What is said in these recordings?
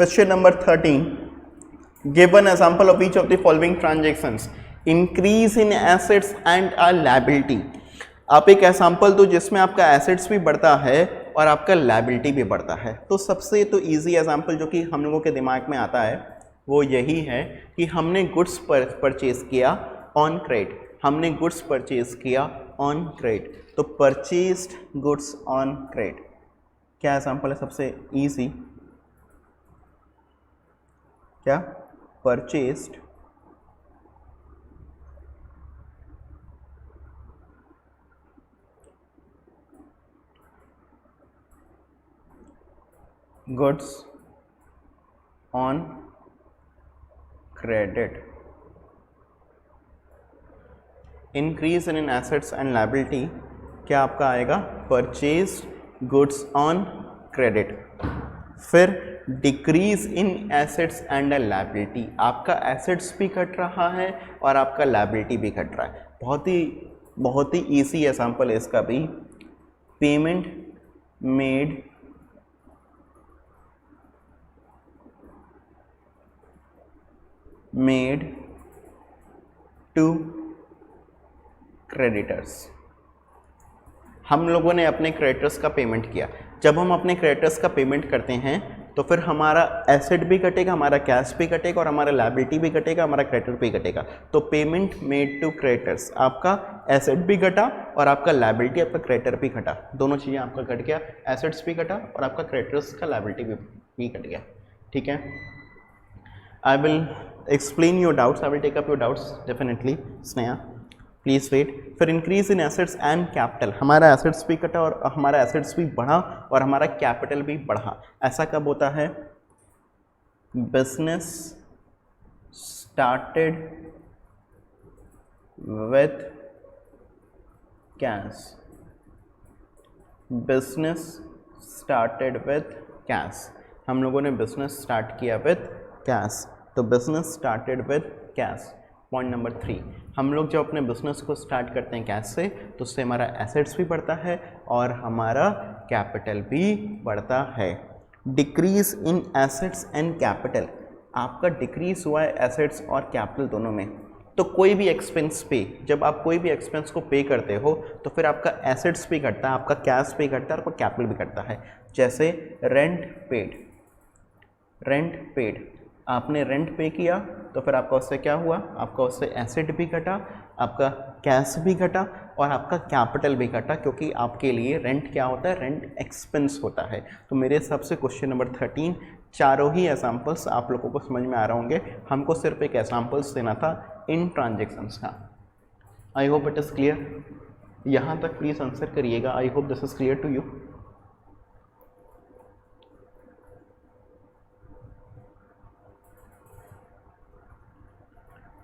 Question number 13. Give an example of each of the following transactions. Increase in assets and a liability. आप एक example दो जिसमें आपका assets भी बढ़ता है और आपका लायबिलिटी भी बढ़ता है। तो सबसे तो इजी एग्जाम्पल जो कि हम लोगों के दिमाग में आता है वो यही है कि हमने गुड्स परचेज किया ऑन क्रेडिट। हमने गुड्स परचेज किया ऑन क्रेडिट, तो परचेज्ड गुड्स ऑन क्रेडिट क्या एग्जाम्पल है सबसे इजी? क्या? Purchased goods on credit. Increase in assets and liability क्या आपका आएगा? Purchased goods on credit. फिर decrease in assets and liability, आपका एसेट्स भी घट रहा है और आपका लायबिलिटी भी घट रहा है। बहुत ही इजी एग्जांपल है इसका भी। Payment made to creditors. हम लोगों ने अपने क्रेडिटर्स का पेमेंट किया। जब हम अपने क्रेडिटर्स का पेमेंट करते हैं तो फिर हमारा एसेट भी घटेगा, हमारा कैश भी घटेगा और हमारा लायबिलिटी भी घटेगा, हमारा क्रेडिटर भी घटेगा। तो पेमेंट मेड टू क्रेडिटर्स, आपका एसेट भी घटा और आपका लायबिलिटी, आपका क्रेडिटर भी घटा। दोनों चीज़ें आपका घट गया, एसेट्स भी घटा और आपका क्रेडिटर्स का लायबिलिटी भी घट गया। ठीक है, I will explain your doubts, I will take up your doubts definitely. Sneha please wait. फिर increase in assets and capital, हमारा एसेट्स भी घटा और हमारा एसेट्स भी बढ़ा और हमारा कैपिटल भी बढ़ा। ऐसा कब होता है? Business started with cash. Business started with cash, हम लोगों ने बिजनेस स्टार्ट किया विथ कैश, तो business started with cash. Point number 3, हम लोग जब अपने बिजनेस को स्टार्ट करते हैं कैश से तो उससे हमारा एसेट्स भी बढ़ता है और हमारा कैपिटल भी बढ़ता है। Decrease in assets and capital, आपका डिक्रीज हुआ है एसेट्स और कैपिटल दोनों में। तो कोई भी एक्सपेंस पे, जब आप कोई भी एक्सपेंस को पे करते हो तो फिर आपका एसेट्स भी घटता है, आपका कैश भी घटता है और आपका कैपिटल भी घटता है। जैसे रेंट पेड, आपने रेंट पे किया तो फिर आपका उससे क्या हुआ? आपका उससे एसेट भी घटा, आपका कैश भी घटा और आपका कैपिटल भी घटा, क्योंकि आपके लिए रेंट क्या होता है? रेंट एक्सपेंस होता है। तो मेरे हिसाब से क्वेश्चन नंबर 13 चारों ही एग्जाम्पल्स आप लोगों को समझ में आ रहे होंगे। हमको सिर्फ एक एग्जाम्पल्स देना था इन ट्रांजेक्शन्स का। I hope it is clear. यहाँ तक प्लीज़ आंसर करिएगा। I hope this is clear to you.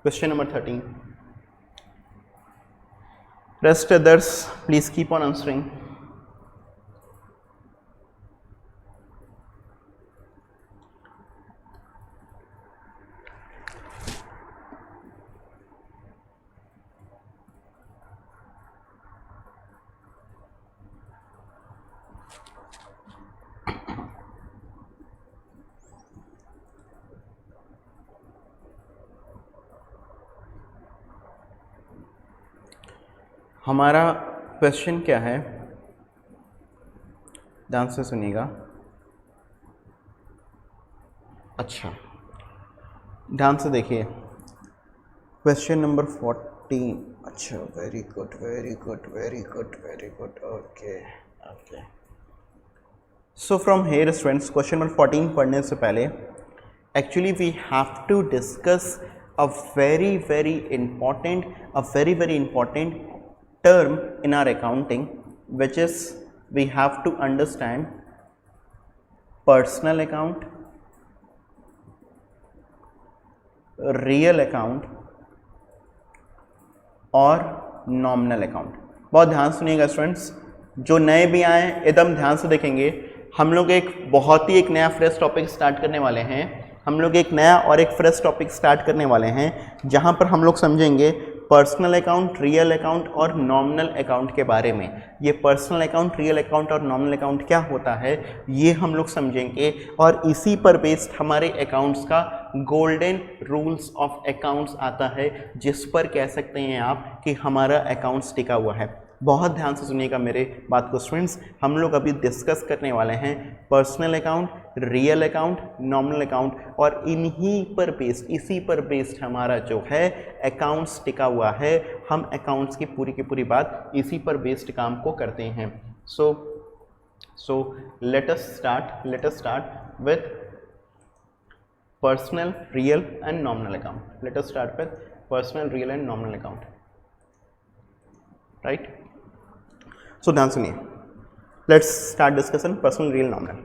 Question number 13. Rest others, please keep on answering. हमारा क्वेश्चन क्या है, ध्यान से सुनिएगा। अच्छा, ध्यान से देखिए क्वेश्चन नंबर 14। अच्छा, very good. Okay. So from here students, question number 14 पढ़ने से पहले actually we have to discuss a very important term in our accounting, which is we have to understand personal account, real account और nominal account। बहुत ध्यान सुनिएगा students, जो नए भी आए एकदम ध्यान से देखेंगे। हम लोग एक बहुत ही एक नया फ्रेश टॉपिक स्टार्ट करने वाले हैं। हम लोग एक नया और एक फ्रेश टॉपिक स्टार्ट करने वाले हैं जहाँ पर हम लोग समझेंगे पर्सनल अकाउंट, रियल अकाउंट और नॉमिनल अकाउंट के बारे में। ये पर्सनल अकाउंट, रियल अकाउंट और नॉमिनल अकाउंट क्या होता है ये हम लोग समझेंगे, और इसी पर बेस्ड हमारे अकाउंट्स का गोल्डन रूल्स ऑफ अकाउंट्स आता है, जिस पर कह सकते हैं आप कि हमारा अकाउंट्स टिका हुआ है। बहुत ध्यान से सुनिएगा मेरे बात को स्टूडेंट्स, हम लोग अभी डिस्कस करने वाले हैं personal account, real account, nominal account, और इन्हीं पर बेस्ड, इसी पर बेस्ड हमारा जो है अकाउंट्स टिका हुआ है। हम अकाउंट्स की पूरी बात इसी पर बेस्ड काम को करते हैं। So let us start with personal, real and nominal account. Let us start with personal, real and nominal account, right. So ध्यान सुनिए, let's start discussion personal, real, nominal.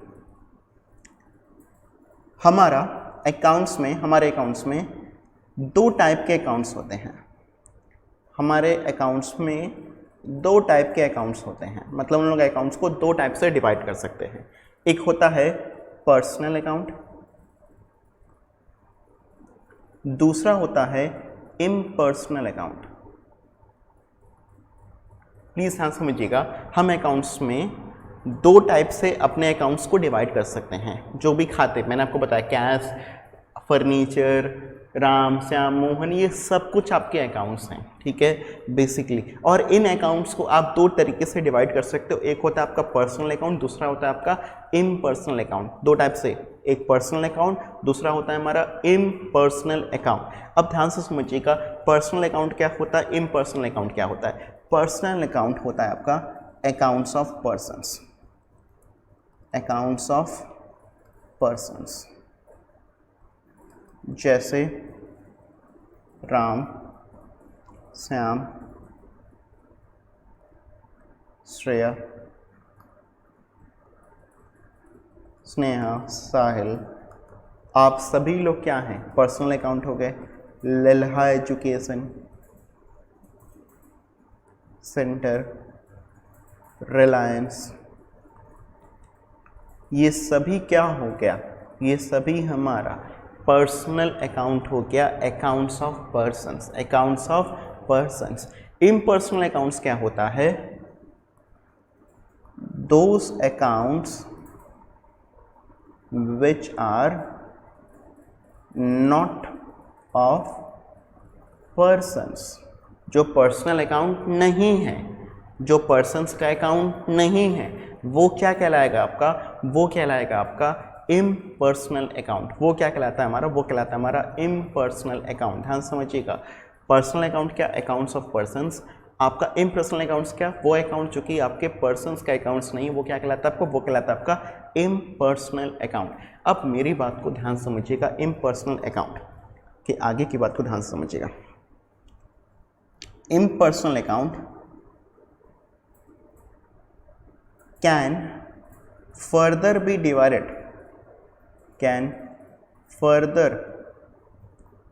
हमारे अकाउंट्स में दो टाइप के अकाउंट्स होते हैं। हमारे अकाउंट्स में दो टाइप के अकाउंट्स होते हैं, मतलब हम लोग अकाउंट्स को दो टाइप से डिवाइड कर सकते हैं। एक होता है पर्सनल अकाउंट, दूसरा होता है इम्पर्सनल अकाउंट। प्लीज़ ध्यान समझिएगा, हम अकाउंट्स में दो टाइप से अपने अकाउंट्स को डिवाइड कर सकते हैं। जो भी खाते मैंने आपको बताया, कैश, फर्नीचर, राम, श्याम, मोहन, ये सब कुछ आपके अकाउंट्स हैं, ठीक है बेसिकली। और इन अकाउंट्स को आप दो तरीके से डिवाइड कर सकते हो। एक होता है आपका पर्सनल अकाउंट, दूसरा होता है आपका इम्पर्सनल अकाउंट। दो टाइप से, एक पर्सनल अकाउंट, दूसरा होता है हमारा इम्पर्सनल अकाउंट। अब ध्यान से समझिएगा, पर्सनल अकाउंट क्या होता है, इम्पर्सनल अकाउंट क्या होता है। पर्सनल अकाउंट होता है आपका accounts of persons, accounts of persons, जैसे राम, श्याम, श्रेया, स्नेहा, साहिल, आप सभी लोग क्या हैं, पर्सनल अकाउंट हो गए। लल्हा एजुकेशन सेंटर, रिलायंस, ये सभी क्या हो गया, ये सभी हमारा पर्सनल अकाउंट हो गया, accounts of persons, accounts of persons. Impersonal accounts क्या होता है, those accounts which are not of persons, जो पर्सनल अकाउंट नहीं है, जो पर्सन्स का अकाउंट नहीं है, वो क्या कहलाएगा आपका, वो कहलाएगा आपका इम्पर्सनल अकाउंट। वो क्या कहलाता है हमारा, वो कहलाता है हमारा इम्पर्सनल अकाउंट। ध्यान समझिएगा, पर्सनल अकाउंट क्या, अकाउंट्स ऑफ पर्सन्स। आपका इम्पर्सनल अकाउंट्स क्या, वो अकाउंट जो कि आपके पर्सन्स का अकाउंट्स नहीं, वो क्या कहलाता है आपको, वो कहलाता है आपका इम्पर्सनल अकाउंट। अब मेरी बात को ध्यान समझिएगा, इम्पर्सनल अकाउंट के आगे की बात को ध्यान समझिएगा। Impersonal account can further be divided, can further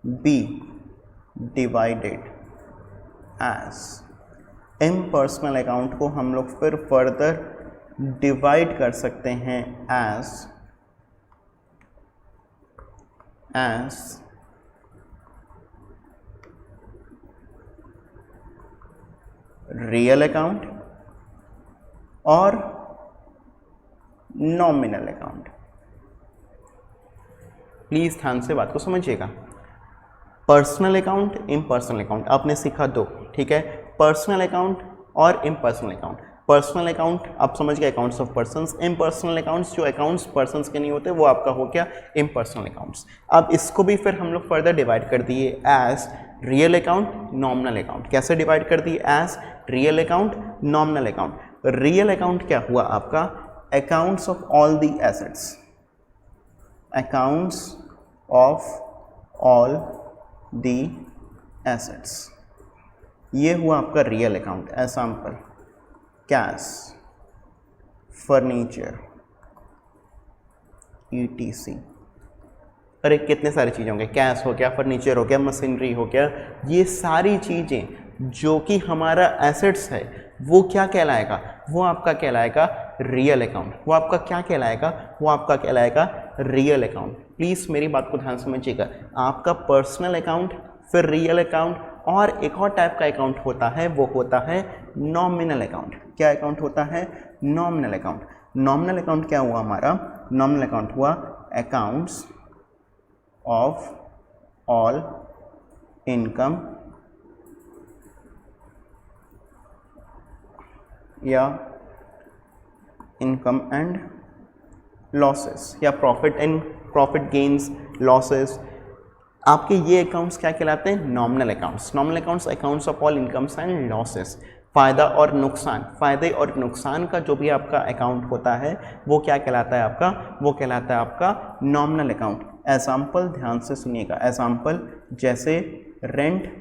be divided as, impersonal account को हम लोग फिर फर्दर डिवाइड कर सकते हैं एज रियल अकाउंट और नॉमिनल अकाउंट। प्लीज ध्यान से बात को समझिएगा। पर्सनल अकाउंट, इम्पर्सनल अकाउंट आपने सीखा दो, ठीक है, पर्सनल अकाउंट और इम्पर्सनल अकाउंट। पर्सनल अकाउंट आप समझ गए, accounts of persons. Impersonal accounts जो अकाउंट्स पर्सन्स के नहीं होते, वो आपका हो गया इम्पर्सनल अकाउंट्स। अब इसको भी फिर हम लोग फर्दर डिवाइड कर दिए as real account, nominal account. कैसे डिवाइड कर दिए, as real account, nominal account. Real account क्या हुआ आपका, accounts of all the assets, accounts of all the assets, ये हुआ आपका real account. Example cash, furniture, ETC। अरे कितने सारी चीज़ें होंगे, कैश हो गया, फर्नीचर हो गया, मशीनरी हो गया, ये सारी चीज़ें जो कि हमारा एसेट्स है, वो क्या कहलाएगा, वो आपका कहलाएगा रियल अकाउंट। वो आपका क्या कहलाएगा, वो आपका कहलाएगा रियल अकाउंट। प्लीज़ मेरी बात को ध्यान समझिएगा, आपका पर्सनल अकाउंट, फिर रियल अकाउंट और एक और टाइप का अकाउंट होता है, वो होता है नॉमिनल अकाउंट। क्या अकाउंट होता है? Nominal account. नॉमिनल अकाउंट क्या हुआ हमारा? नॉमिनल अकाउंट हुआ अकाउंट्स ऑफ ऑल इनकम या इनकम एंड लॉसेस या प्रॉफिट गेन्स लॉसेस, आपके ये अकाउंट्स क्या कहलाते हैं? Nominal accounts. Nominal accounts accounts of all incomes and losses, फ़ायदा और नुकसान, फ़ायदे और नुकसान का जो भी आपका अकाउंट होता है वो क्या कहलाता है आपका? वो कहलाता है आपका नॉमिनल अकाउंट। एग्जाम्पल ध्यान से सुनिएगा, एग्जाम्पल जैसे रेंट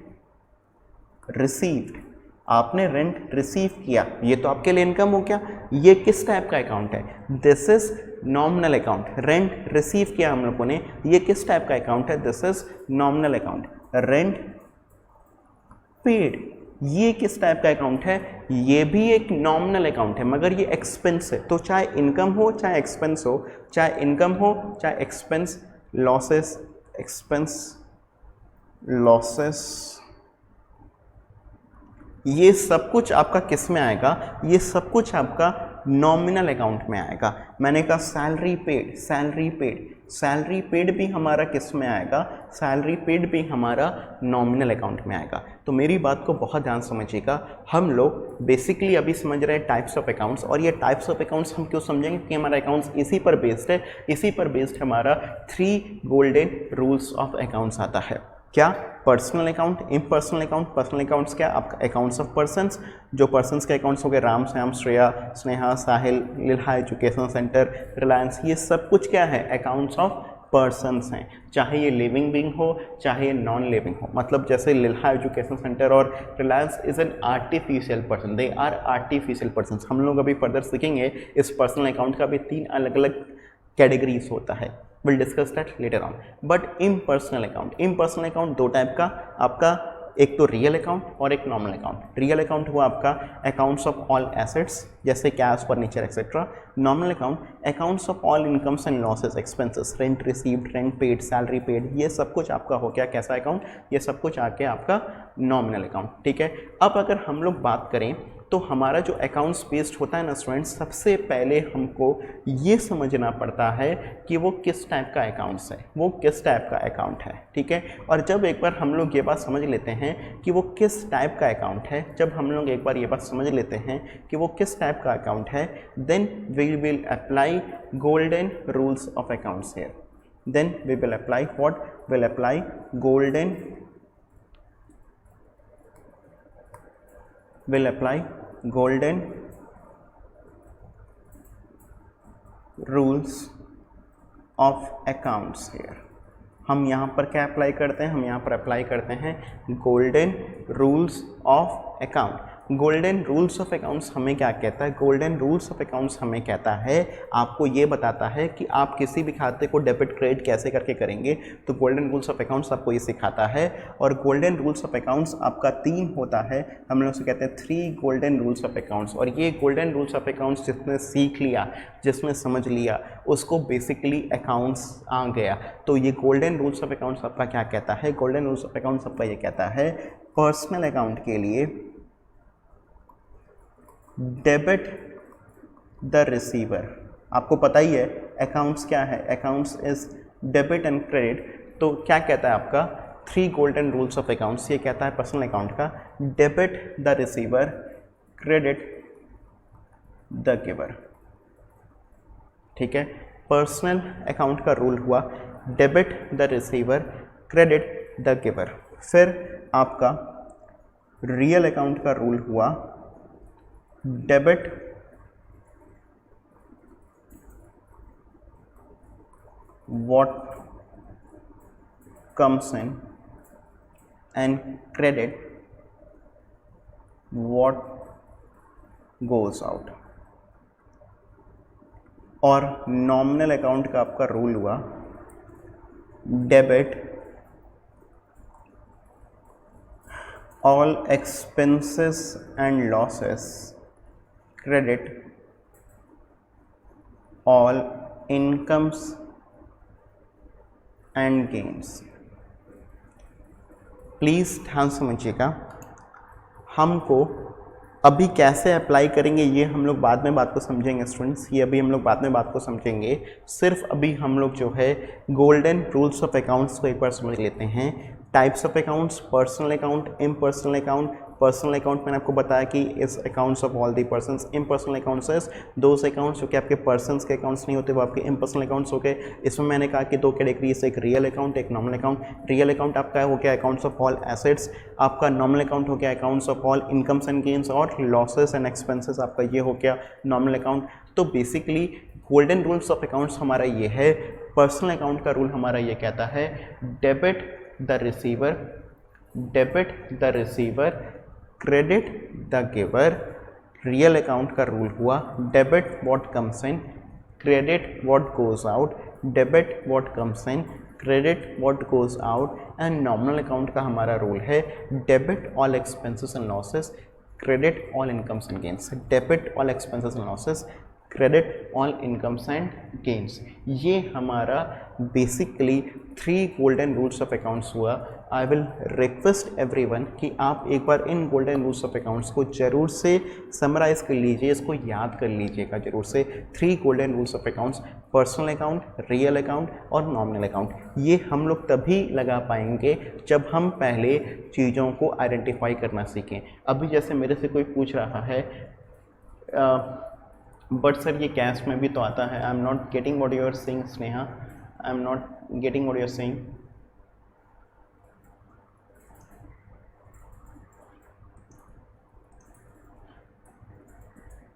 रिसीव्ड, आपने रेंट रिसीव किया, ये तो आपके लिए इनकम हो गया। ये किस टाइप का अकाउंट है? This is nominal account. Rent receive किया हम लोगों ने, ये किस टाइप का अकाउंट है? This is nominal account. Rent paid, ये किस टाइप का अकाउंट है? ये भी एक नॉमिनल अकाउंट है, मगर ये एक्सपेंस है। तो चाहे इनकम हो चाहे एक्सपेंस हो, चाहे इनकम हो चाहे एक्सपेंस, लॉसेस, एक्सपेंस, लॉसेस, ये सब कुछ आपका किस में आएगा? ये सब कुछ आपका नॉमिनल अकाउंट में आएगा। मैंने कहा salary paid, salary paid, salary paid भी हमारा किस में आएगा? सैलरी पेड भी हमारा नॉमिनल अकाउंट में आएगा। तो मेरी बात को बहुत ध्यान समझिएगा। हम लोग बेसिकली अभी समझ रहे हैं टाइप्स ऑफ अकाउंट्स, और ये टाइप्स ऑफ अकाउंट्स हम क्यों समझेंगे? क्योंकि हमारा अकाउंट्स इसी पर बेस्ड है। इसी पर बेस्ड हमारा 3 गोल्डन रूल्स ऑफ अकाउंट्स आता है। क्या? Personal account, impersonal account. Personal accounts क्या? आपका अकाउंट्स ऑफ पर्सन्स, जो पर्सन्स के अकाउंट्स हो गए, राम, श्याम, श्रेया, स्नेहा, साहिल, लिल्हा एजुकेशन सेंटर, रिलायंस, ये सब कुछ क्या है? अकाउंट्स ऑफ पर्सन्स हैं। चाहे ये लिविंग बीइंग हो चाहे ये नॉन लिविंग हो। मतलब जैसे लिल्हा एजुकेशन सेंटर और Reliance is an artificial person, they are artificial person. हम लोग अभी फर्दर सीखेंगे इस पर्सनल अकाउंट का भी 3 अलग अलग कैटेगरीज होता है। Will discuss that later on. But impersonal account, impersonal account 2 type का आपका, एक तो रियल अकाउंट और एक नॉमिनल अकाउंट। रियल अकाउंट हुआ आपका अकाउंट्स ऑफ ऑल एसेट्स जैसे cash, furniture etcetera. Nominal account accounts of all incomes and losses, expenses, rent received, rent paid, salary paid, ये सब कुछ आपका हो गया कैसा अकाउंट? ये सब कुछ आके आपका नॉमिनल अकाउंट। ठीक है, अब अगर हम लोग बात करें तो हमारा जो अकाउंट्स बेस्ड होता है ना स्टूडेंट्स, सबसे पहले हमको ये समझना पड़ता है कि वो किस टाइप का अकाउंट्स है, वो किस टाइप का अकाउंट है। ठीक है, और जब एक बार हम लोग ये बात समझ लेते हैं कि वो किस टाइप का अकाउंट है, जब हम लोग एक बार ये बात समझ लेते हैं कि वो किस टाइप का अकाउंट है, then we will apply golden rules of accounts here. Then we will apply what? Will apply golden, will apply golden rules of accounts here। हम यहाँ पर क्या अप्लाई करते हैं? हम यहाँ पर अप्लाई करते हैं golden rules of account. Golden rules of accounts हमें क्या कहता है? गोल्डन रूल्स ऑफ अकाउंट्स हमें कहता है, आपको ये बताता है कि आप किसी भी खाते को डेबिट क्रेडिट कैसे करके करेंगे। तो गोल्डन रूल्स ऑफ अकाउंट्स आपको ये सिखाता है। और गोल्डन रूल्स ऑफ अकाउंट्स आपका 3 होता है, हम लोग उसे कहते हैं 3 गोल्डन रूल्स ऑफ अकाउंट्स। और ये गोल्डन रूल्स ऑफ अकाउंट्स जिसने सीख लिया, जिसने समझ लिया, उसको बेसिकली अकाउंट्स आ गया। तो ये गोल्डन रूल्स ऑफ अकाउंट्स आपका क्या कहता है? गोल्डन रूल्स ऑफ अकाउंट्स आपका ये कहता है पर्सनल अकाउंट के लिए डेबिट द रिसीवर। आपको पता ही है अकाउंट्स क्या है, accounts is debit and credit. तो क्या कहता है आपका 3 गोल्डन रूल्स ऑफ अकाउंट्स? ये कहता है पर्सनल अकाउंट का debit the receiver, credit the giver. ठीक है, पर्सनल अकाउंट का रूल हुआ debit the receiver, credit the giver. फिर आपका रियल अकाउंट का रूल हुआ debit what comes in and credit what goes out। और नॉमिनल अकाउंट का आपका रूल हुआ debit all expenses and losses, credit all incomes and gains। Please ध्यान समझिएगा, हमको अभी कैसे अप्लाई करेंगे ये हम लोग बाद में बात को समझेंगे स्टूडेंट्स, ये अभी हम लोग बाद में बात को समझेंगे। सिर्फ अभी हम लोग जो है गोल्डन रूल्स ऑफ अकाउंट्स को एक बार समझ लेते हैं। Types of accounts, personal account, impersonal account. Personal account मैंने आपको बताया कि इस accounts of all the persons. Impersonal accounts is those accounts जो कि आपके पर्सन्स के अकाउंट्स नहीं होते, वो आपके इम्पर्सनल अकाउंट्स हो गए। इसमें मैंने कहा कि दो कैटेगरीज, एक रियल अकाउंट, एक नॉर्मल अकाउंट। रियल अकाउंट आपका हो गया अकाउंट्स ऑफ ऑल एसेट्स, आपका नॉर्मल अकाउंट हो गया accounts of all incomes and gains और लॉसेस एंड एक्सपेंसेस, आपका ये हो गया नॉर्मल अकाउंट। तो basically golden rules of accounts हमारा ये है। पर्सनल अकाउंट का रूल हमारा ये कहता है debit the receiver, debit the receiver, credit the giver. Real account का रूल हुआ debit what comes in, credit what goes out, debit what comes in, credit what goes out. And nominal account का हमारा rule है debit all expenses and losses, credit all incomes and gains. Debit all expenses and losses, credit all incomes and gains. ये हमारा basically 3 golden rules of accounts हुआ। I will request everyone कि आप एक बार इन golden rules of accounts को जरूर से summarise कर लीजिए, इसको याद कर लीजिएगा जरूर से। 3 golden rules of accounts, personal account, real account और नॉमिनल अकाउंट। ये हम लोग तभी लगा पाएंगे जब हम पहले चीज़ों को आइडेंटिफाई करना सीखें। अभी जैसे मेरे से कोई पूछ रहा है बट सर ये कैश में भी तो आता है, I am not getting what you are saying Sneha, I am not getting what you are saying.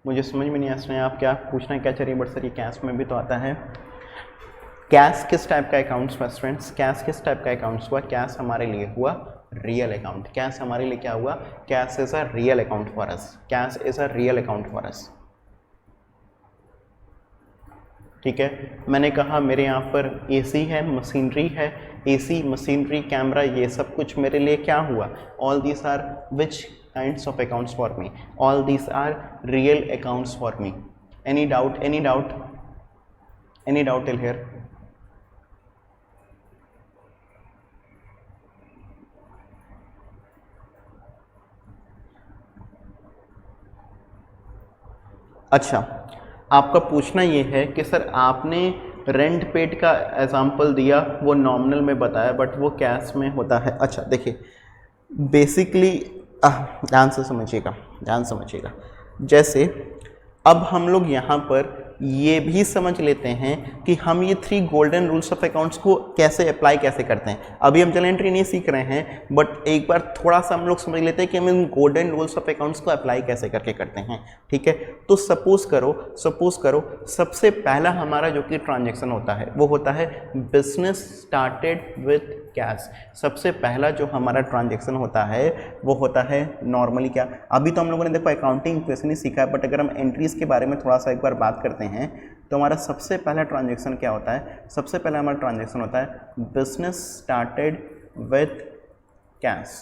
मुझे समझ में नहीं आ रहा है आप क्या पूछना क्या चाहिए, बट सर ये कैश में भी तो आता है। कैश किस टाइप का अकाउंट्स हुआ स्टूडेंट्स? कैश किस टाइप का अकाउंट्स हुआ? कैश हमारे लिए हुआ रियल अकाउंट। कैश हमारे लिए क्या हुआ? Cash is a real account for us, cash is a real account for us. ठीक है, मैंने कहा मेरे यहाँ पर एसी है, मशीनरी है, एसी, मशीनरी, कैमरा, ये सब कुछ मेरे लिए क्या हुआ? All these are which kinds of accounts for me? All these are real accounts for me. Any doubt, any doubt, any doubt till here? अच्छा, आपका पूछना ये है कि सर आपने रेंट पेड का एग्जाम्पल दिया, वो नॉमिनल में बताया बट वो कैश में होता है। अच्छा देखिए, बेसिकली ध्यान से समझिएगा, ध्यान समझिएगा। जैसे अब हम लोग यहाँ पर ये भी समझ लेते हैं कि हम ये 3 गोल्डन रूल्स ऑफ अकाउंट्स को कैसे अप्लाई कैसे करते हैं। अभी हम जनरल एंट्री नहीं सीख रहे हैं, बट एक बार थोड़ा सा हम लोग समझ लेते हैं कि हम इन गोल्डन रूल्स ऑफ अकाउंट्स को अप्लाई कैसे करके करते हैं। ठीक है, तो सपोज करो सबसे पहला हमारा जो कि ट्रांजेक्शन होता है वो होता है बिजनेस स्टार्टेड विथ कैश। सबसे पहला जो हमारा ट्रांजेक्शन होता है वो होता है नॉर्मली क्या, अभी तो हम लोगों ने देखो अकाउंटिंग इक्वेशन ही सीखा है, बट अगर हम एंट्रीज के बारे में थोड़ा सा एक बार बात करते हैं तो हमारा सबसे पहला ट्रांजेक्शन क्या होता है? सबसे पहला हमारा ट्रांजेक्शन होता है business started with cash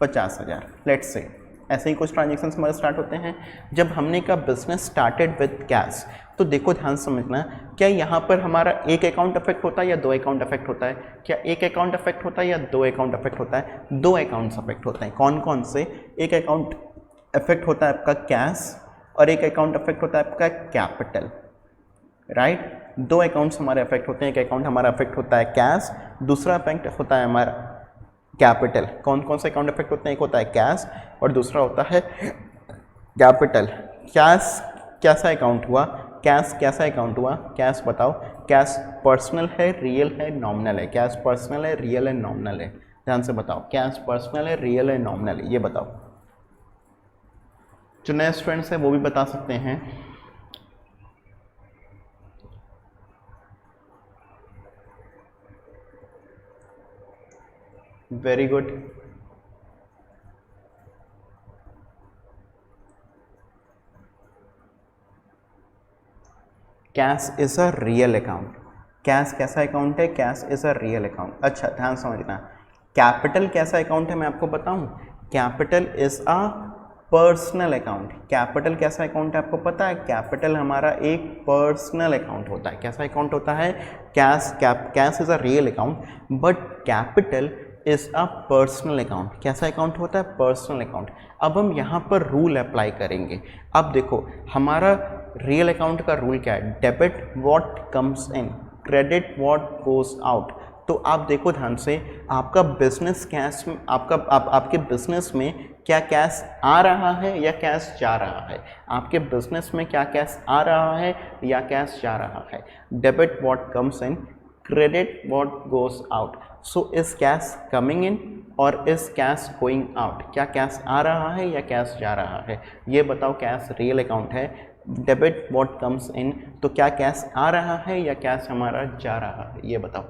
50,000। Let's say ऐसे ही कुछ ट्रांजेक्शन हमारे स्टार्ट होते हैं। जब हमने कहा बिजनेस स्टार्टेड विथ कैश, तो देखो ध्यान समझना, क्या यहाँ पर हमारा एक अकाउंट अफेक्ट होता है या 2 अकाउंट अफेक्ट होता है? क्या एक अकाउंट अफेक्ट होता है या 2 अकाउंट अफेक्ट होता है? 2 अकाउंट्स अफेक्ट होते हैं। कौन कौन से? एक अकाउंट अफेक्ट होता है आपका कैश और एक अकाउंट अफेक्ट होता है आपका कैपिटल, राइट? 2 अकाउंट्स हमारे अफेक्ट होते हैं। एक अकाउंट हमारा अफेक्ट होता है कैश, दूसरा अफेक्ट होता है हमारा कैपिटल। कौन कौन से अकाउंट अफेक्ट होते हैं? एक होता है कैश और दूसरा होता है कैपिटल। कैश कैसा अकाउंट हुआ? कैश कैसा अकाउंट हुआ? कैश बताओ, कैश पर्सनल है, रियल है, नॉमिनल है? कैश पर्सनल है, रियल है, नॉमिनल है? ध्यान से बताओ, कैश पर्सनल है, रियल है, नॉमिनल है? ये बताओ। जो नए स्टूडेंट्स हैं वो भी बता सकते हैं। Very good. Cash is a real account. Cash कैसा अकाउंट है? Cash is a real account. अच्छा ध्यान समझना, कैपिटल कैसा अकाउंट है मैं आपको बताऊं? Capital is a personal account. Capital कैसा अकाउंट है आपको पता है? कैपिटल हमारा एक पर्सनल अकाउंट होता है। कैसा अकाउंट होता है? Cash is a real account, but capital is a personal account. कैसा अकाउंट होता है? Personal account. अब हम यहाँ पर रूल अप्लाई करेंगे। अब देखो हमारा रियल अकाउंट का रूल क्या है? Debit what comes in, credit what goes out. तो आप देखो ध्यान से, आपका बिजनेस कैश में आपके बिजनेस में क्या कैश आ रहा है या कैश जा रहा है? आपके बिजनेस में क्या कैश आ रहा है या कैश जा रहा है? Debit what comes in, credit what goes out. So is cash coming in और इज कैश गोइंग आउट? क्या कैश आ रहा है या कैश जा रहा है? ये बताओ। कैश रियल अकाउंट है, डेबिट व्हाट कम्स इन, तो क्या कैश आ रहा है या कैश हमारा जा रहा है? ये बताओ।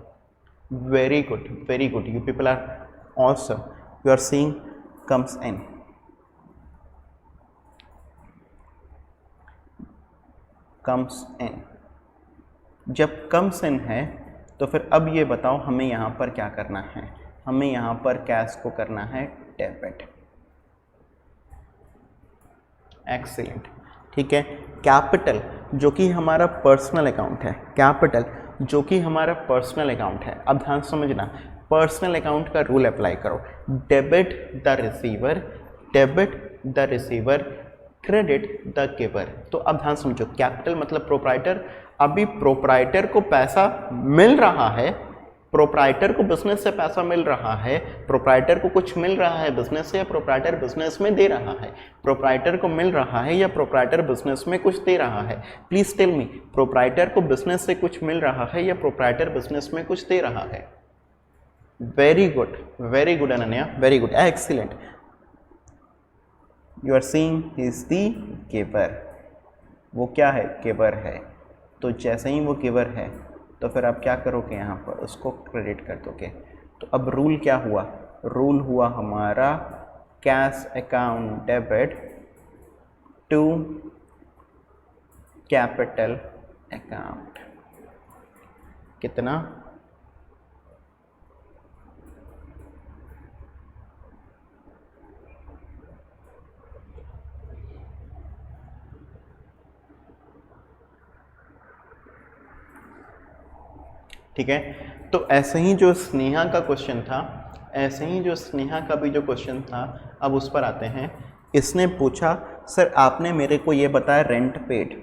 Very good, very good, you people are awesome. You are seeing comes in। comes in, जब comes in है तो फिर अब ये बताओ हमें यहाँ पर क्या करना है? हमें यहाँ पर कैश को करना है डेबिट। एक्सीलेंट, ठीक है। कैपिटल जो कि हमारा पर्सनल अकाउंट है, कैपिटल जो कि हमारा पर्सनल अकाउंट है। अब ध्यान समझना, पर्सनल अकाउंट का रूल अप्लाई करो। Debit the receiver, debit the receiver, credit the giver. तो अब ध्यान समझो, कैपिटल मतलब प्रोप्राइटर। अभी प्रोप्राइटर को पैसा मिल रहा है, प्रोप्राइटर को बिजनेस से पैसा मिल रहा है, प्रोप्राइटर को कुछ मिल रहा है बिजनेस से या प्रोप्राइटर बिजनेस में दे रहा है? प्रोप्राइटर को मिल रहा है या प्रोप्राइटर बिजनेस में कुछ दे रहा है? प्लीज टेल मी, प्रोप्राइटर को बिजनेस से कुछ मिल रहा है या प्रोप्राइटर बिजनेस में कुछ दे रहा है? Very good Ananya, very good, excellent. You are seeing he is the giver. वो क्या है? गिवर है। तो जैसे ही वो गिवर है तो फिर आप क्या करोगे? यहाँ पर उसको क्रेडिट कर दोगे। तो अब रूल क्या हुआ? रूल हुआ हमारा cash account debit to capital account. कितना? ठीक है। तो ऐसे ही जो स्नेहा का क्वेश्चन था, ऐसे ही जो स्नेहा का भी जो क्वेश्चन था, अब उस पर आते हैं। इसने पूछा सर आपने मेरे को ये बताया रेंट पेड।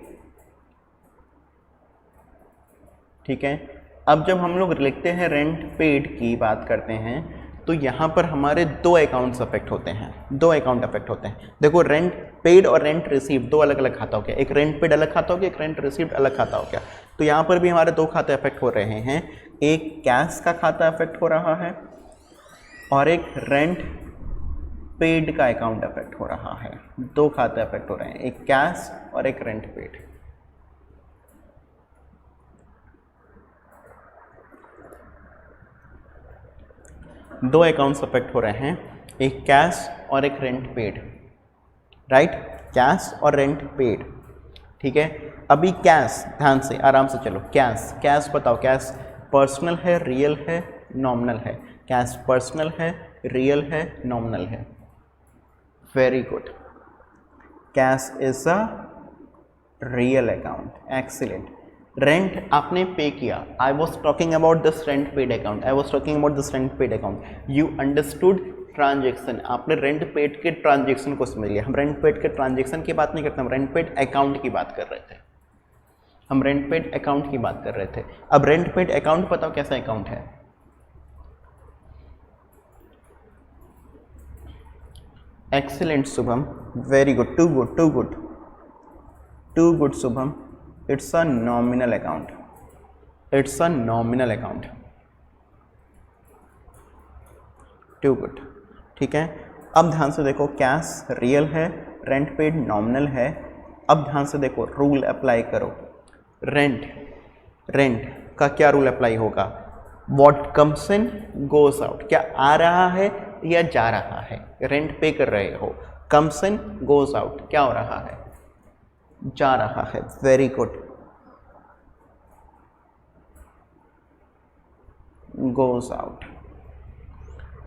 ठीक है। अब जब हम लोग लिखते हैं रेंट पेड की बात करते हैं तो यहाँ पर हमारे दो अकाउंट्स अफेक्ट होते हैं, दो अकाउंट अफेक्ट होते हैं। देखो रेंट पेड और रेंट रिसीव्ड दो अलग अलग खाता हो गया। एक रेंट पेड अलग खाता हो गया, एक रेंट रिसीव्ड अलग खाता हो गया। तो यहाँ पर भी हमारे दो खाते अफेक्ट हो रहे हैं। एक कैश का खाता अफेक्ट हो रहा है और एक रेंट पेड का अकाउंट अफेक्ट हो रहा है। दो खाते अफेक्ट हो रहे हैं, एक कैश और एक रेंट पेड। दो अकाउंट्स अफेक्ट हो रहे हैं, एक कैश और एक रेंट पेड। राइट, कैश और रेंट पेड। ठीक है। अभी कैश, ध्यान से आराम से चलो। कैश, कैश बताओ, कैश पर्सनल है, रियल है, नॉमिनल है? कैश पर्सनल है, रियल है, नॉमिनल है? Very good. Cash is a real account. Excellent. Rent आपने पे किया। I was talking about this rent paid account, I was talking about this rent paid account. You understood transaction. आपने rent paid के transaction को समझ लिया। हम rent paid के ट्रांजेक्शन की बात नहीं करते, हम रेंट पेड अकाउंट की बात कर रहे थे। हम रेंट पेड अकाउंट की बात कर रहे थे। अब रेंट पेड अकाउंट बताओ कैसा अकाउंट है? Excellent Shubham, very good, too good, too good, too good Shubham. It's a nominal account, it's a nominal account. Too good. ठीक है। अब ध्यान से देखो, कैश रियल है, रेंट पेड नॉमिनल है। अब ध्यान से देखो, रूल अप्लाई करो। रेंट, रेंट का क्या रूल अप्लाई होगा? What comes in goes out. क्या आ रहा है या जा रहा है? रेंट पे कर रहे हो, कम्स इन गोज आउट, क्या हो रहा है? जा रहा है। Very good, goes out.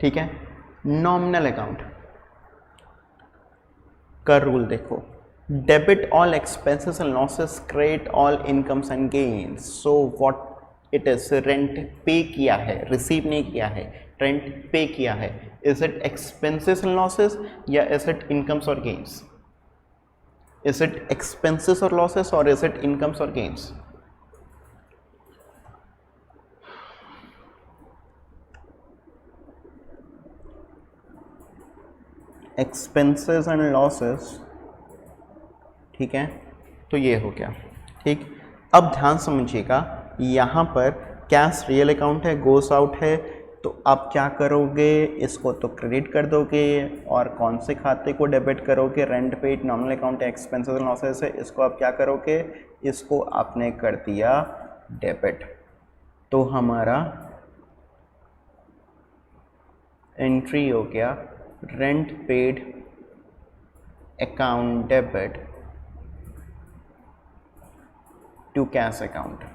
ठीक है। नॉमिनल अकाउंट का रूल देखो, debit all expenses and losses, credit all incomes and gains. So what it is? Rent पे किया है, रिसीव नहीं किया है, रेंट पे किया है, is it expenses and losses या इज इट इनकम्स और गेन्स? इज इट एक्सपेंसेस और लॉसेस और इज इट इनकम्स और गेन्स? एक्सपेंसेस एंड लॉसेस, ठीक है, तो ये हो गया। ठीक, अब ध्यान समझिएगा, यहाँ पर कैश रियल अकाउंट है, गोस आउट है, तो आप क्या करोगे, इसको तो क्रेडिट कर दोगे और कौन से खाते को डेबिट करोगे? Rent paid nominal account expenses and losses है, इसको आप क्या करोगे, इसको आपने कर दिया डेबिट। तो हमारा एंट्री हो गया rent paid account debit to cash account.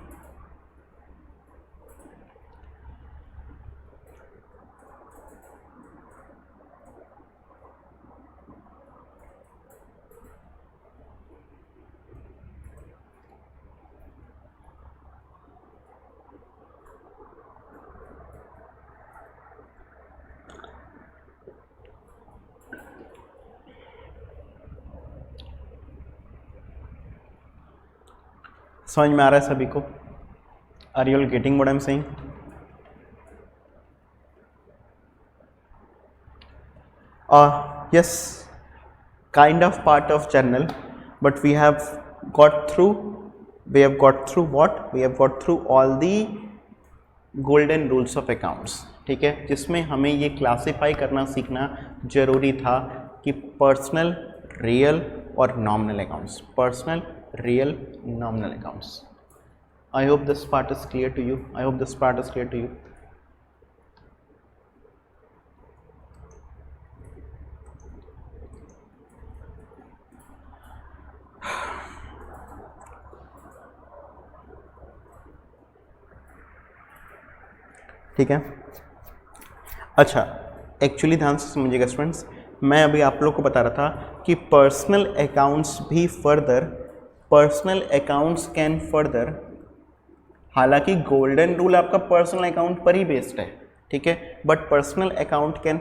समझ में आ रहा है सभी को? Are you all getting what I am saying? Yes, kind of part of journal, but we have got through what? We have got through all the golden rules of accounts, ठीक है, जिसमें हमें ये क्लासीफाई करना सीखना जरूरी था कि पर्सनल, रियल और nominal accounts, personal, real, nominal accounts. I hope this part is clear to you. I hope this part is clear to you. ठीक है, अच्छा, एक्चुअली ध्यान से समझिएगा स्टूडेंट्स, मैं अभी आप लोग को बता रहा था कि पर्सनल अकाउंट्स भी further, personal accounts can further, हालांकि गोल्डन रूल आपका पर्सनल अकाउंट पर ही बेस्ड है, ठीक है, but personal account can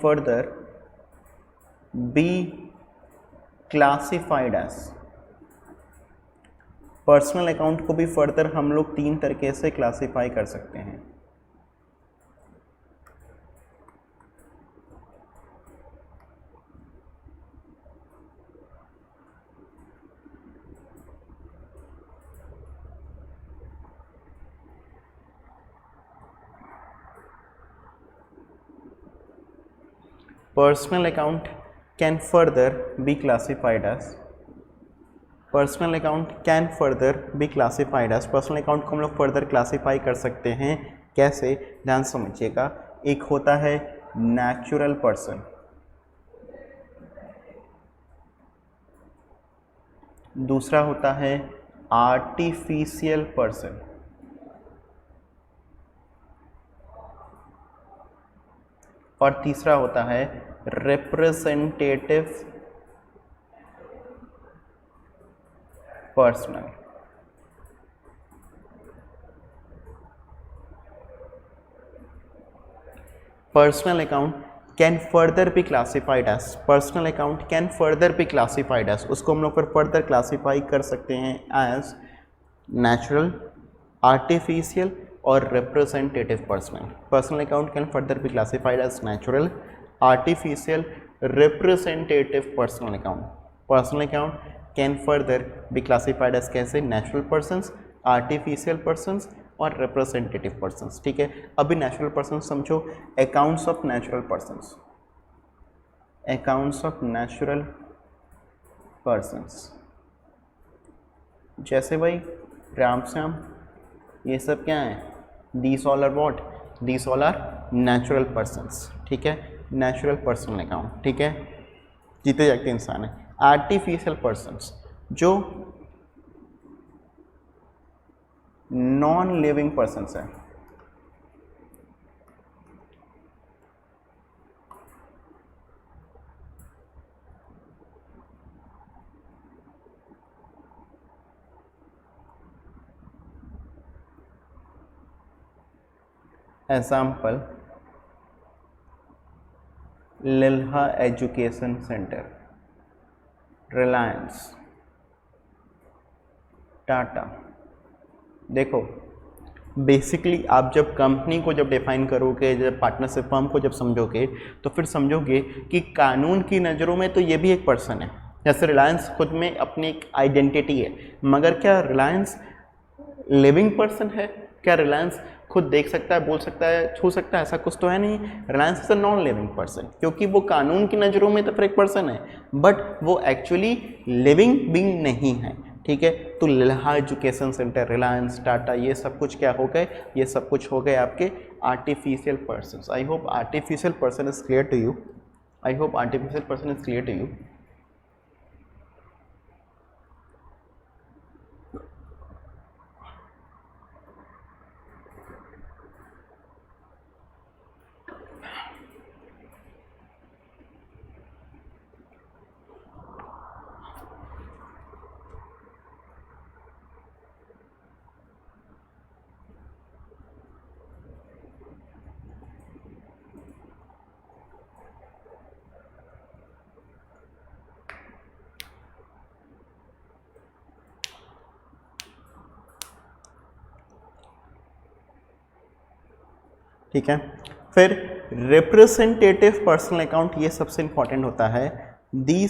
further be classified as, personal account को भी फर्दर हम लोग 3 तरीके से क्लासिफाई कर सकते हैं। Personal account can further be classified as, personal account can further be classified as, personal account को हम लोग फर्दर क्लासिफाई कर सकते हैं। कैसे? ध्यान समझिएगा, एक होता है नेचुरल पर्सन, दूसरा होता है आर्टिफिशियल पर्सन, और तीसरा होता है representative personal. Personal account can further be classified as, personal account can further be classified as, उसको हम लोग फिर फर्दर क्लासिफाई कर सकते हैं एज नेचुरल, आर्टिफिशियल और representative personal. Personal account can further be classified as natural, artificial, representative personal account. Personal account can further be classified as कैसे? Natural persons, artificial persons और रिप्रेजेंटेटिव पर्सन्स। ठीक है, अभी natural persons समझो, accounts of natural persons, accounts of natural persons जैसे भाई राम श्याम, ये सब क्या है? These all are what? These all are natural persons. ठीक है, नेचुरल पर्सनल अकाउंट। ठीक है, जीते जागते इंसान है। आर्टिफिशियल पर्सन्स जो नॉन लिविंग पर्सन्स है, example Lilha education centre, Reliance, Tata. देखो बेसिकली आप जब कंपनी को जब डिफाइन करोगे, जब पार्टनरशिप फर्म को जब समझोगे, तो फिर समझोगे कि कानून की नज़रों में तो ये भी एक पर्सन है। जैसे रिलायंस खुद में अपनी एक आइडेंटिटी है, मगर क्या रिलायंस लिविंग पर्सन है? क्या रिलायंस खुद देख सकता है, बोल सकता है, छू सकता है? ऐसा कुछ तो है नहीं। Reliance is a non living person, क्योंकि वो कानून की नज़रों में तो फिर एक पर्सन है, बट वो एक्चुअली लिविंग बीइंग नहीं है। ठीक है, तो लिल्हा एजुकेशन सेंटर, रिलायंस, टाटा, ये सब कुछ क्या हो गए? ये सब कुछ हो गए आपके artificial persons. I hope artificial person is clear to you. I hope artificial person is clear to you. ठीक है, फिर रिप्रेजेंटेटिव पर्सनल अकाउंट, ये सबसे इंपॉर्टेंट होता है।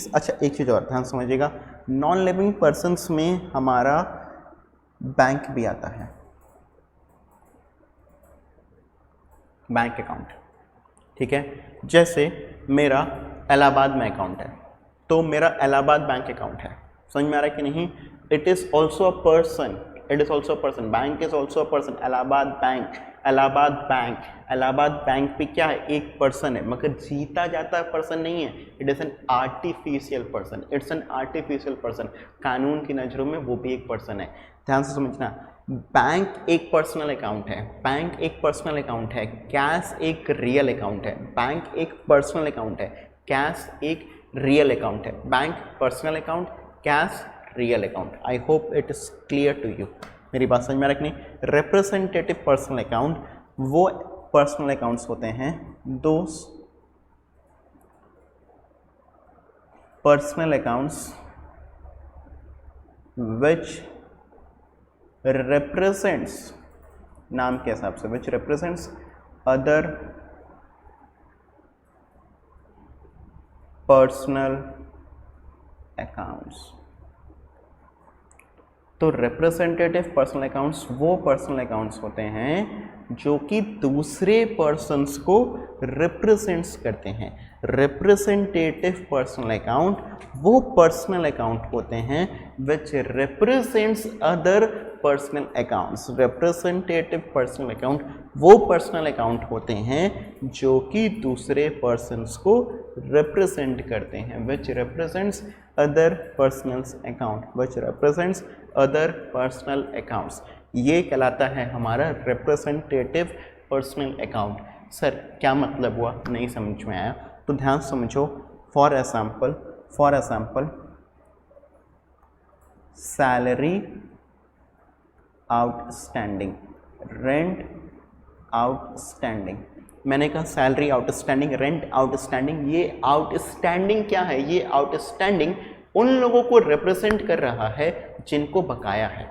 अच्छा एक चीज़ और ध्यान समझिएगा, नॉन लिविंग पर्सन्स में हमारा बैंक भी आता है, बैंक अकाउंट। ठीक है, जैसे मेरा इलाहाबाद में अकाउंट है, तो मेरा इलाहाबाद बैंक अकाउंट है। समझ में आ रहा है कि नहीं? It is also a person, it is also a person, bank is also a person. Allahabad bank, Allahabad bank, Allahabad bank भी क्या है? एक पर्सन है, मगर जीता जाता पर्सन नहीं है। It is an artificial person, it's an artificial person. कानून की नज़रों में वो भी एक पर्सन है। ध्यान से समझना, बैंक एक पर्सनल अकाउंट है, बैंक एक पर्सनल अकाउंट है, कैश एक रियल अकाउंट है। बैंक एक पर्सनल अकाउंट है, कैश एक रियल अकाउंट है। Bank personal account, cash real account. I hope it is clear to you. मेरी बात समझ में रखनी। रिप्रेजेंटेटिव पर्सनल अकाउंट वो पर्सनल अकाउंट्स होते हैं, those personal accounts which represents, नाम के हिसाब से, which represents other personal accounts। तो रिप्रेजेंटेटिव पर्सनल अकाउंट्स वो पर्सनल अकाउंट्स होते हैं जो कि दूसरे पर्सन्स को रिप्रेजेंट्स करते हैं। रिप्रेजेंटेटिव पर्सनल अकाउंट वो पर्सनल अकाउंट होते हैं विच represents other personal accounts. Representative personal account वो पर्सनल अकाउंट होते हैं जो कि दूसरे पर्सन्स को रिप्रेजेंट करते हैं, विच रिप्रेजेंट्स अदर पर्सनल अकाउंट, विच रिप्रेजेंट्स अदर पर्सनल अकाउंट्स। ये कहलाता है हमारा रिप्रेजेंटेटिव पर्सनल अकाउंट। सर क्या मतलब हुआ? नहीं समझ में आया तो ध्यान समझो। For example salary outstanding, rent outstanding. मैंने कहा सैलरी आउटस्टैंडिंग, रेंट आउटस्टैंडिंग। ये आउटस्टैंडिंग क्या है? ये आउटस्टैंडिंग उन लोगों को रिप्रेजेंट कर रहा है जिनको बकाया है।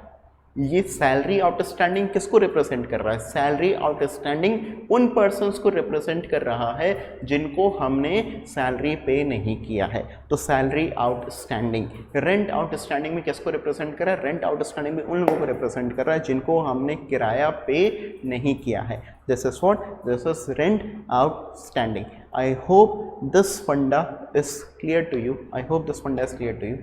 ये सैलरी आउटस्टैंडिंग किसको रिप्रेजेंट कर रहा है? सैलरी आउटस्टैंडिंग उन पर्सन्स को रिप्रेजेंट कर रहा है जिनको हमने सैलरी पे नहीं किया है, तो सैलरी आउटस्टैंडिंग। रेंट आउटस्टैंडिंग में किसको रिप्रेजेंट कर रहा है? रेंट आउटस्टैंडिंग में उन लोगों को रिप्रेजेंट कर रहा है जिनको हमने किराया पे नहीं किया है। This is what? This is rent outstanding. I hope this funda is clear to you. I hope this funda is clear to you.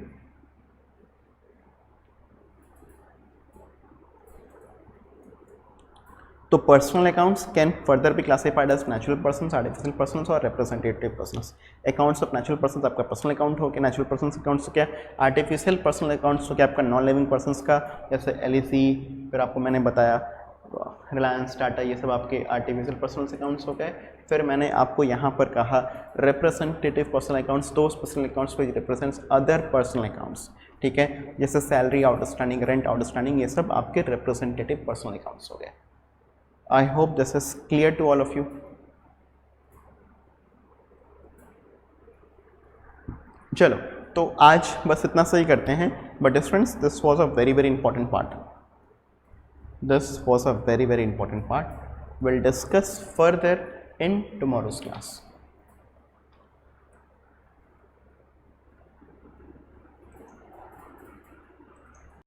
तो पर्सनल अकाउंट्स कैन फर्दर भी classified as natural persons, artificial persons और representative persons. Accounts of natural persons आपका personal account हो गया, natural persons accounts तो क्या? Artificial personal accounts तो क्या आपका नॉन लिविंग पर्सन्स का, जैसे LIC, फिर आपको मैंने बताया रिलायंस, टाटा, ये सब आपके आर्टिफिशियल पर्सनल अकाउंट्स हो गए। फिर मैंने आपको यहाँ पर कहा representative personal accounts, those personal accounts which represents other personal accounts. ठीक है, जैसे सैलरी आउटस्टैंडिंग, रेंट आउटस्टैंडिंग, ये सब आपके रिप्रेजेंटेटिव पर्सनल अकाउंट्स हो गए। I hope this is clear to all of you. चलो, तो आज बस इतना सही करते हैं। But students, this was a very very important part, this was a very very important part. Will discuss further in tomorrow's class.